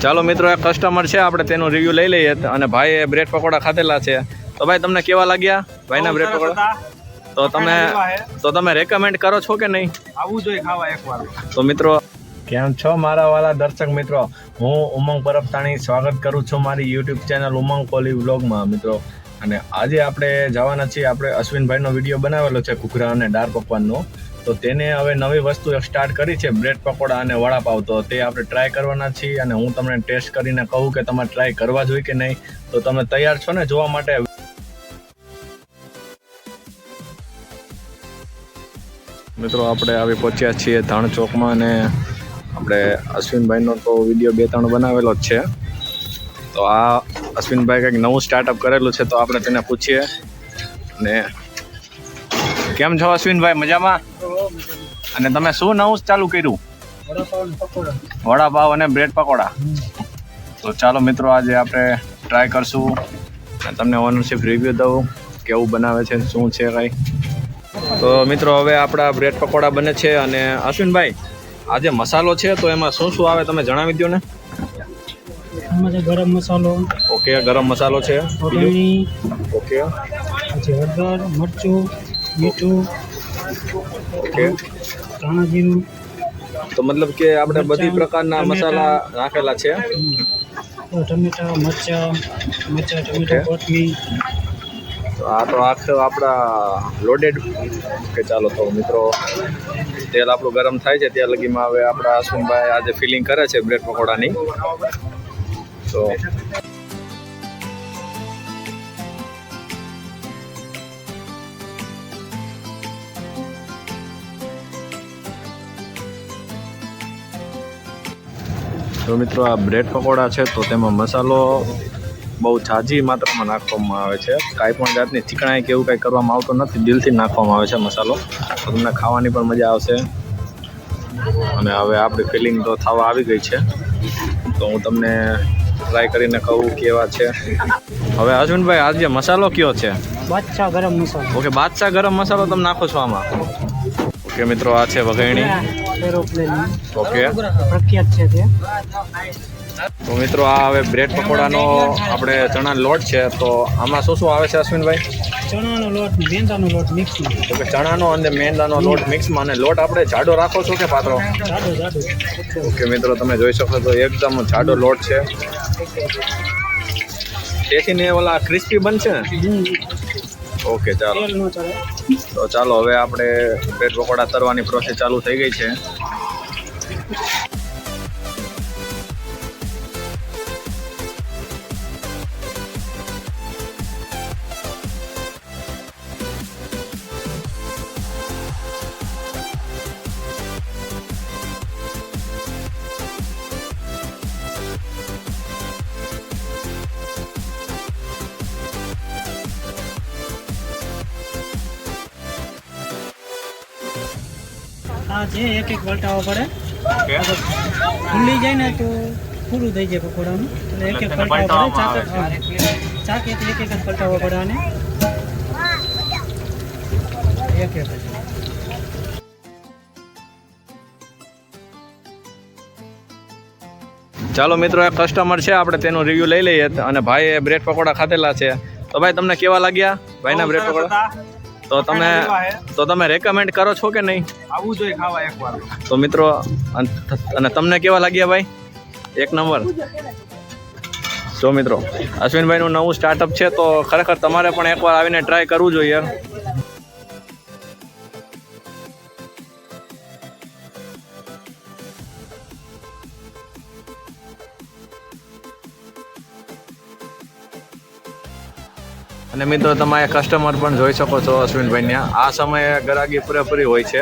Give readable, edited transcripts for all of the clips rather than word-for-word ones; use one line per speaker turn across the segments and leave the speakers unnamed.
ચાલો મિત્રો, એક કસ્ટમર છે, આપણે તેનો રિવ્યુ લઈ લઈએ. અને ભાઈએ બ્રેડ પકોડા ખાધેલા છે. તો ભાઈ તમને કેવા લાગ્યા ભાઈના બ્રેડ પકોડા? તો તમે રેકમેન્ડ કરો છો કે નહીં?
આવવું જોઈએ ખાવા એકવાર.
તો મિત્રો, કેમ છો મારા વાલા દર્શક મિત્રો? હું ઉમંગ પરબતાણી સ્વાગત કરું છું મારી યુટ્યુબ ચેનલ ઉમંગ કોલી વ્લોગમાં મિત્રો. અને આજે આપણે જવાના છીએ, આપણે અશ્વિનભાઈનો વિડીયો બનાવેલો છે ઘૂઘરા અને દાળ પકવાનનો. તો તેને હવે નવી વસ્તુ સ્ટાર્ટ કરી છે, બ્રેડ પકોડા અને વડાપાવ. તો તે આપણે ટ્રાય કરવાના છીએ અને હું તમને ટેસ્ટ કરીને કહું કે તમારે ટ્રાય કરવા જોઈએ કે નહીં. તો તમે તૈયાર છો ને જોવા માટે? મિત્રો, આપણે આવી પહોંચ્યા છીએ ધાણ ચોકમાં અને આપણે અશ્વિનભાઈનો તો વિડીયો 2-3 બનાવેલો જ છે. તો આ અશ્વિનભાઈ કંઈક નવું સ્ટાર્ટઅપ કરેલું છે, તો આપણે તેને પૂછીએ. ને કેમ છો અશ્વિનભાઈ? મજામાં? અને તમે શું નવું ચાલુ કર્યું? વડાપાવ અને બ્રેડ પકોડા. તો ચાલો મિત્રો, આજે આપણે ટ્રાય કરશું અને તમને ઓનરશિપ રિવ્યૂ દઉં કેવું બનાવે છે, શું છે કાંઈ. તો મિત્રો, હવે આપણા બ્રેડ પકોડા બને છે. અને અશ્વિનભાઈ, આ જે મસાલો છે તો એમાં શું શું આવે તમે જણાવી દો ને.
એમાં છે ગરમ મસાલો.
ઓકે, ગરમ મસાલો છે. ઓકે,
પછી હળદર, મરચું, મીઠું,
ઓકે,
ધાણા જીરું.
તો મતલબ કે આપણે બધી પ્રકારના મસાલા નાખેલા છે.
ટમેટા, મરચા, ટમેટા, કોથમીર.
તો આ તો આખું આપણા લોડેડ. ઓકે, ચાલો તો મિત્રો, તેલ આપણું ગરમ થાય છે ત્યાં લગીમાં હવે આપણા અશ્વિનભાઈ આજે ફિલિંગ કરે છે બ્રેડ પકોડાની. તો મિત્રો, આ બ્રેડ પકોડા છે તો તેમાં મસાલો બહુ ઝાઝી માત્રામાં નાખવામાં આવે છે. કાંઈ પણ જાતની ચીકણાઈ કે એવું કાંઈ કરવામાં આવતું નથી, દિલથી નાખવામાં આવે છે મસાલો. તો તમને ખાવાની પણ મજા આવશે. અને હવે આપણી ફિલિંગ તો થવા આવી ગઈ છે, તો હું તમને ટ્રાય કરીને કહું કેવા છે. હવે અશ્વિનભાઈ, આ જે મસાલો કયો છે?
બાદશાહ ગરમ મસાલો.
ઓકે, બાદશાહ ગરમ મસાલો તમે નાખો છો આમાં? ઓકે મિત્રો, આ છે વઘાણી. ઓકે,
પ્રખ્યાત છે તે.
તો મિત્રો, આ હવે બ્રેડ પકોડાનો આપણે ચણાનો લોટ છે. તો આમાં શું શું આવે છે અશ્વિનભાઈ?
ચણાનો લોટ, મેંદાનો લોટ મિક્સમાં.
ઓકે, ચણાનો અને મેંદાનો લોટ મિક્સમાં. અને લોટ આપણે જાડો રાખો છો કે પાતળો?
જાડો.
ઓકે મિત્રો, તમે જોઈ શકો છો એકદમ જાડો લોટ છે. તેથી ને ઓલા ક્રિસ્પી બનશે ને? ઓકે, ચાલો. તો ચાલો, હવે આપણે બ્રેડ પકોડા તરવાની પ્રોસેસ ચાલુ થઈ ગઈ છે.
આ જે એક પલટાવો પડે.
ઓકે,
ખુલ્લી જાય ને તો પૂરું થઈ જાય પકોડાનું. એટલે એક પલટાવો પડે. ચાકેથી એક જ પલટાવો પડે આને. એક
ચાલો મિત્રો, એક કસ્ટમર છે, આપણે તેનો રિવ્યૂ લઈ લઈએ. અને ભાઈએ બ્રેડ પકોડા ખાધેલા છે. તો ભાઈ તમને કેવા લાગ્યા ભાઈના બ્રેડ પકોડા? તો તમે રેકમેન્ડ કરો છો કે નહીં?
આવવું જોઈએ ખાવા એકવાર.
તો મિત્રો, અને તમને કેવા લાગ્યા ભાઈ? એક નંબર. જો મિત્રો, અશ્વિનભાઈનું નવું સ્ટાર્ટઅપ છે, તો ખરેખર તમારે પણ એકવાર આવીને ટ્રાય કરવું જોઈએ. અને મિત્રો, તમે આ કસ્ટમર પણ જોઈ શકો છો અશ્વિનભાઈને. આ સમયે ગરાગી પૂરેપૂરી હોય છે.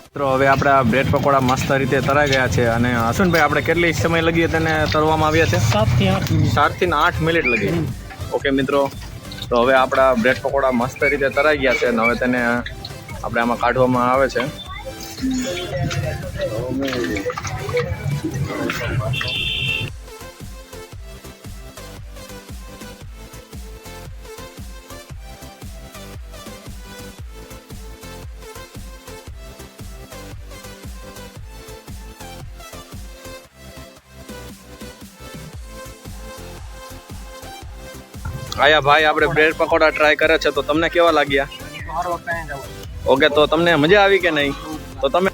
મિત્રો, હવે આપણા બ્રેડ પકોડા મસ્ત રીતે તરાઈ ગયા છે. અને અશ્વિનભાઈ, આપણે કેટલી સમય લગી તેને તરવામાં આવ્યા છે? 7 થી 8 મિનિટ લગી. ઓકે મિત્રો, તો હવે આપણા બ્રેડ પકોડા મસ્ત રીતે તરાઈ ગયા છે. અને હવે તેને આપણે આમાં કાઢવામાં આવે છે. આયા ભાઈ આપણે બ્રેડ પકોડા ટ્રાય કરે છે, તો તમને કેવા લાગ્યા? ઓકે, તો તમને મજા આવી કે નહીં? તો તમે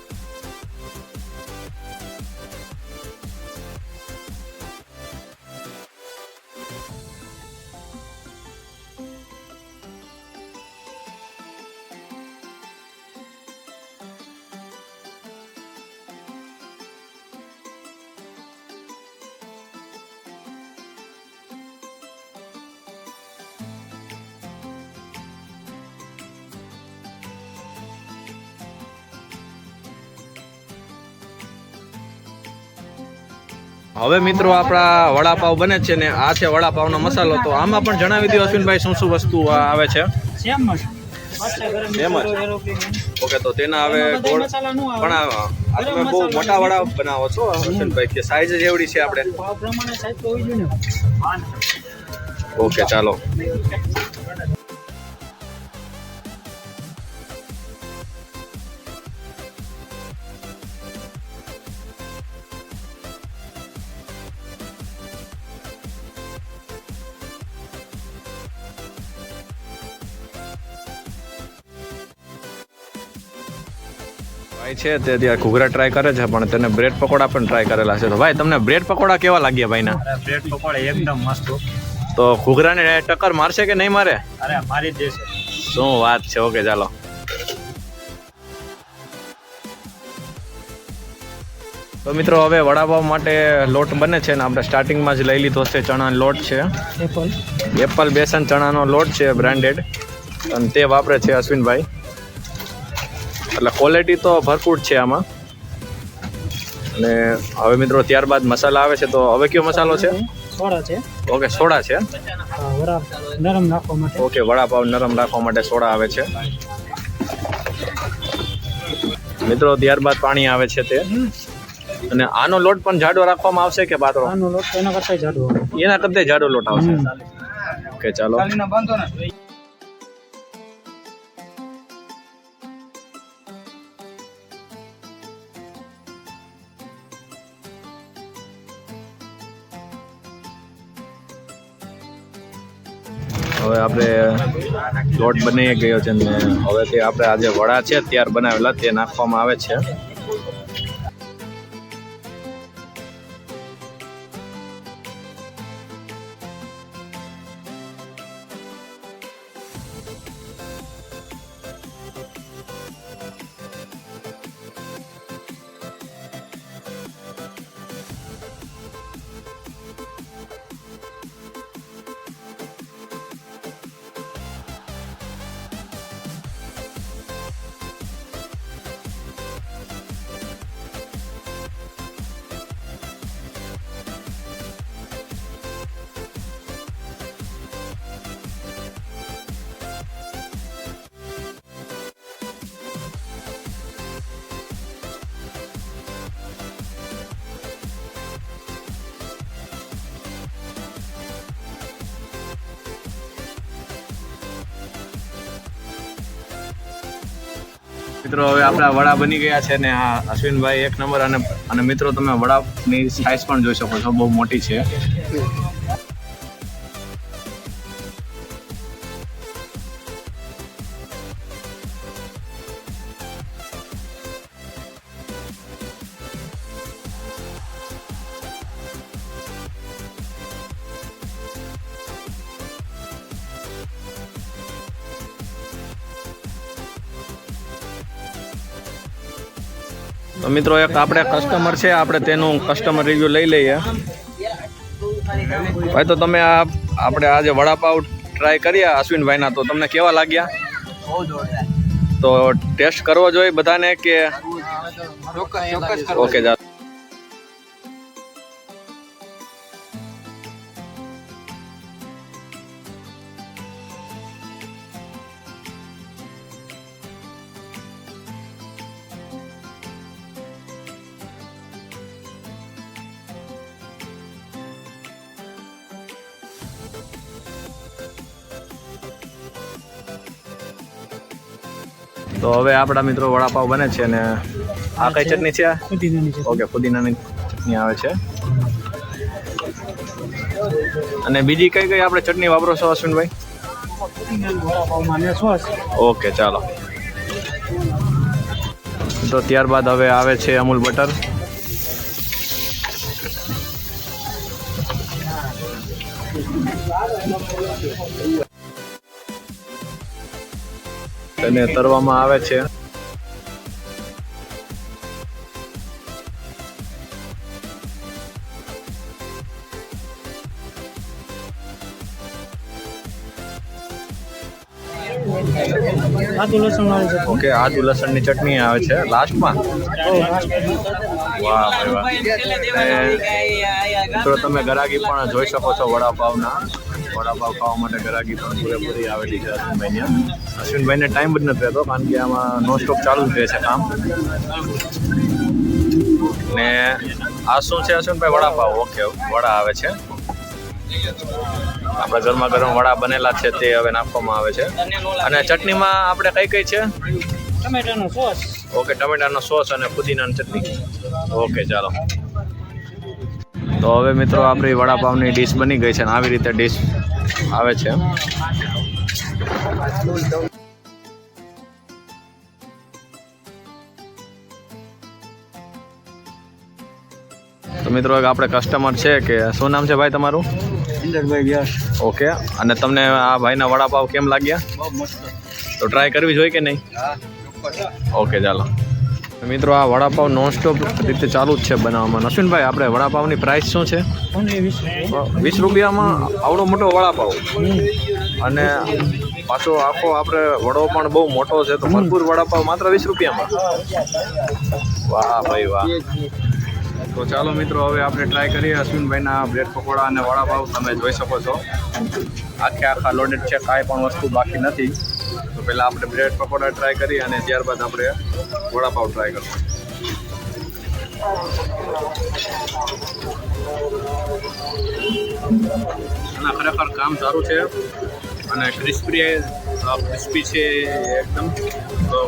હવે મિત્રો આપણા વડાપાવ બને છે ને આ છે વડાપાવનો મસાલો. તો આમાં પણ જણાવી દો અશ્વિનભાઈ શું શું વસ્તુ આવે છે?
સેમ જ.
ઓકે, તો તેના હવે ગોળ પણ આ તમે બહુ મોટા વડા બનાવો છો અશ્વિનભાઈ, કે સાઈઝ જ એવડી છે આપણે?
પ્રમાણે સાઈઝ તો હોવી જોઈએ ને.
ઓકે, ચાલો. ભાઈ છે તે ત્યાં ઘૂઘરા ટ્રાય કરે છે, પણ તેને બ્રેડ પકોડા પણ ટ્રાય કરેલા છે. તો ભાઈ તમને બ્રેડ પકોડા કેવા લાગ્યા ભાઈના?
બ્રેડ પકોડા એકદમ મસ્ત.
તો ઘૂઘરાને ટક્કર મારશે કે નહીં મારે?
અરે મારી જ દેશે.
શું વાત છે. ઓકે, ચાલો. તો મિત્રો હવે વડાપાવ માટે લોટ બને છે ને આપણે સ્ટાર્ટિંગમાં જ લઈ લીધો છે ચણાનો લોટ છે. એપલ બેસન ચણાનો લોટ છે બ્રાન્ડેડ, અને તે વાપરે છે અશ્વિનભાઈ. એટલે ક્વોલિટી તો ભરપૂર છે આમાં. અને હવે મિત્રો ત્યારબાદ મસાલા આવે છે. તો હવે કયો મસાલો છે?
સોડા છે.
ઓકે, સોડા છે.
નરમ રાખવા માટે.
ઓકે, વડાપાવ નરમ રાખવા માટે સોડા આવે છે મિત્રો. ત્યારબાદ પાણી આવે છે તે. અને આનો લોટ પણ જાડો રાખવામાં આવશે કે પાતળો?
આનો લોટ એના કરતાં જાડો.
એના કરતાં જાડો લોટ આવશે. ઓકે, ચાલો. હવે આપણે લોટ બની ગયો છે ને હવે તે આપણે આજે વડા છે ત્યાર બનાવેલા તે નાખવામાં આવે છે. મિત્રો હવે આપણા વડા બની ગયા છે ને આ અશ્વિનભાઈ એક નંબર. અને મિત્રો તમે વડાની સાઈઝ પણ જોઈ શકો છો, બહુ મોટી છે. તો મિત્રો એક આપણે કસ્ટમર છે, આપણે તેનું કસ્ટમર રિવ્યુ લઈ લઈએ. ભાઈ તો તમે આપણે આજે વડાપાવ ટ્રાય કર્યા અશ્વિનભાઈના, તો તમને કેવા લાગ્યા? તો ટેસ્ટ કરવો જોઈએ બધાને કે? ઓકે, ચાલો. તો હવે આપણા મિત્રો વડાપાવ બને છે ને આ કઈ ચટણી છે?
ફુદીનાની ચટણી.
ઓકે, ફુદીનાની ચટણી આવે છે. અને બીજી કઈ કઈ આપણે ચટણી વાપરો છો અશ્વિનભાઈ?
વડાપાવમાં ને સોસ.
ઓકે ચાલો. તો ત્યારબાદ હવે આવે છે અમૂલ બટર. અને તરવામાં આવે છે.
આદુ લસણ વાળી ચટણી.
ઓકે, આદુ લસણની ચટણી આવે છે લાસ્ટમાં. વાહ ભાઈ વાહ. મિત્રો તમે ગરાગી પણ જોઈ શકો છો વડાપાવના. વડાપાવ ખાવા માટે ગરાગી પણ પૂરેપૂરી આવેલી છે અશ્વિનભાઈને. અશ્વિનભાઈને ટાઈમ જ નથી રહેતો કારણ કે આમાં નોન સ્ટોપ ચાલુ જ રહે છે કામ. ને આ શું છે અશ્વિનભાઈ? વડાપાવ. ઓકે, વડા આવે છે. આપણા ગરમા ગરમ વડા બનેલા છે તે હવે નાખવામાં આવે છે. અને ચટણીમાં આપણે કઈ કઈ છે?
ટમેટાનો સોસ.
ઓકે, ટમેટાનો સોસ અને પુદીનાની ચટણી. ઓકે ચાલો. તો હવે મિત્રો આપણી વડાપાવની ડીશ બની ગઈ છે અને આવી રીતે ડીશ આવે છે. તો મિત્રો આપણે કસ્ટમર છે કે શું નામ છે ભાઈ તમારું?
ઇન્દરભાઈ વ્યાસ.
ઓકે, અને તમને આ ભાઈના વડાપાવ કેમ લાગ્યા?
બહુ મસ્ત.
તો ટ્રાય કરવી જોઈએ કે નહીં? ઓકે ચાલો. મિત્રો આ વડાપાવ નોનસ્ટોપ રીતે ચાલુ જ છે બનાવવામાં. અશ્વિનભાઈ, આપણે વડાપાવની પ્રાઇસ શું છે? 20 રૂપિયામાં આવડો મોટો વડાપાવ. અને પાછો આખો આપણે વડો પણ બહુ મોટો છે તો ભરપૂર વડાપાવ માત્ર 20 રૂપિયામાં. વાહ ભાઈ વાહ. તો ચાલો મિત્રો હવે આપણે ટ્રાય કરીએ અશ્વિનભાઈના બ્રેડ પકોડા અને વડાપાવ. તમે જોઈ શકો છો આખા લોડેડ છે, કાંઈ પણ વસ્તુ બાકી નથી. તો પહેલાં આપણે બ્રેડ પકોડા ટ્રાય કરીએ અને ત્યારબાદ આપણે વડાપાવ ટ્રાય કરીશું. અને ખરેખર કામ સારું છે અને ક્રિસ્પી છે એકદમ. તો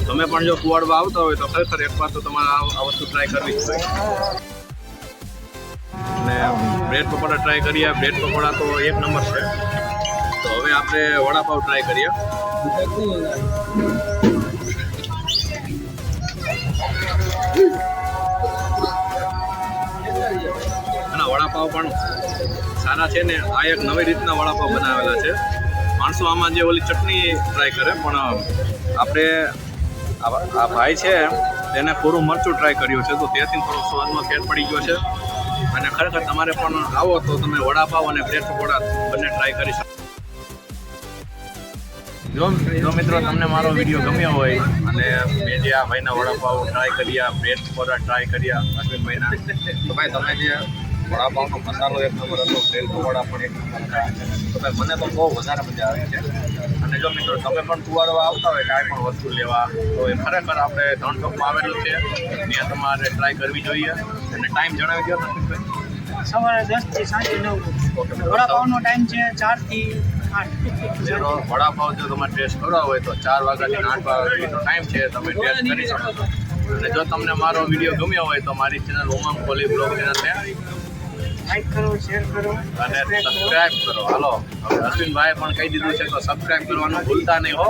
તમે પણ જો કુવાડવા આવતા હોય તો ખરેખર એકવાર તો તમારે આ વસ્તુ ટ્રાય કરવી જ જોઈએ. અને બ્રેડ પકોડા ટ્રાય કરીએ. બ્રેડ પકોડા તો એક નંબર છે. તો હવે આપણે વડાપાવ ટ્રાય કરીએ. અને વડાપાવ પણ સારા છે ને. આ એક નવી રીતના વડાપાવ બનાવેલા છે. માણસો આમાં જે ઓલી ચટણી ટ્રાય કરે પણ આપણે આ ભાઈ છે તેને પૂરું મરચું ટ્રાય કર્યું છે તો ત્યાંથી થોડો સ્વાદમાં ફેર પડી ગયો છે. અને ખરેખર તમારે પણ આવો તો તમે વડાપાવ અને બ્રેડ પકોડા બંને ટ્રાય કરી શકો. જો મિત્રો તમને મારો વિડીયો ગમ્યો હોય અને મેં જે આ ભાઈના વડાપાવ ટ્રાય કર્યા, બ્રેડ પકોડા ટ્રાય કર્યા અશ્વિનભાઈના, તો ભાઈ તમે જે વડાપાવનો મસાલો એક નંબર હતો, બ્રેડ પકોડા પણ એક નંબર હતા. તો ભાઈ મને તો બહુ વધારે મજા આવે છે. અને જો મિત્રો તમે પણ કુવાડવા આવતા હોય કાંઈ પણ વસ્તુ લેવા તો એ ખરેખર આપણે ધણ ચોકમાં આવેલું છે, ત્યાં તમારે ટ્રાય કરવી જોઈએ. અને ટાઈમ જણાવી દો અશ્વિનભાઈ.
સવારે 10 થી સાંજે 9. વડાપાવનો ટાઈમ છે 4 થી 8.
વડાપાવ જો તમારે ટેસ્ટ કરવા હોય તો 4 વાગ્યાથી 8 વાગ્યાનો ટાઈમ છે, તમે ટેસ્ટ કરી શકો છો. અને જો તમને મારો વિડીયો ગમ્યો હોય તો મારી ચેનલ ઉમંગ કોલી બ્લોગ ચેનલને
લાઈક કરો, શેર કરો
અને સબસ્ક્રાઇબ કરો. હાલો હવે અશ્વિનભાઈ પણ કહી દીધું છે તો સબસ્ક્રાઇબ કરવાનું ભૂલતા નહીં હો.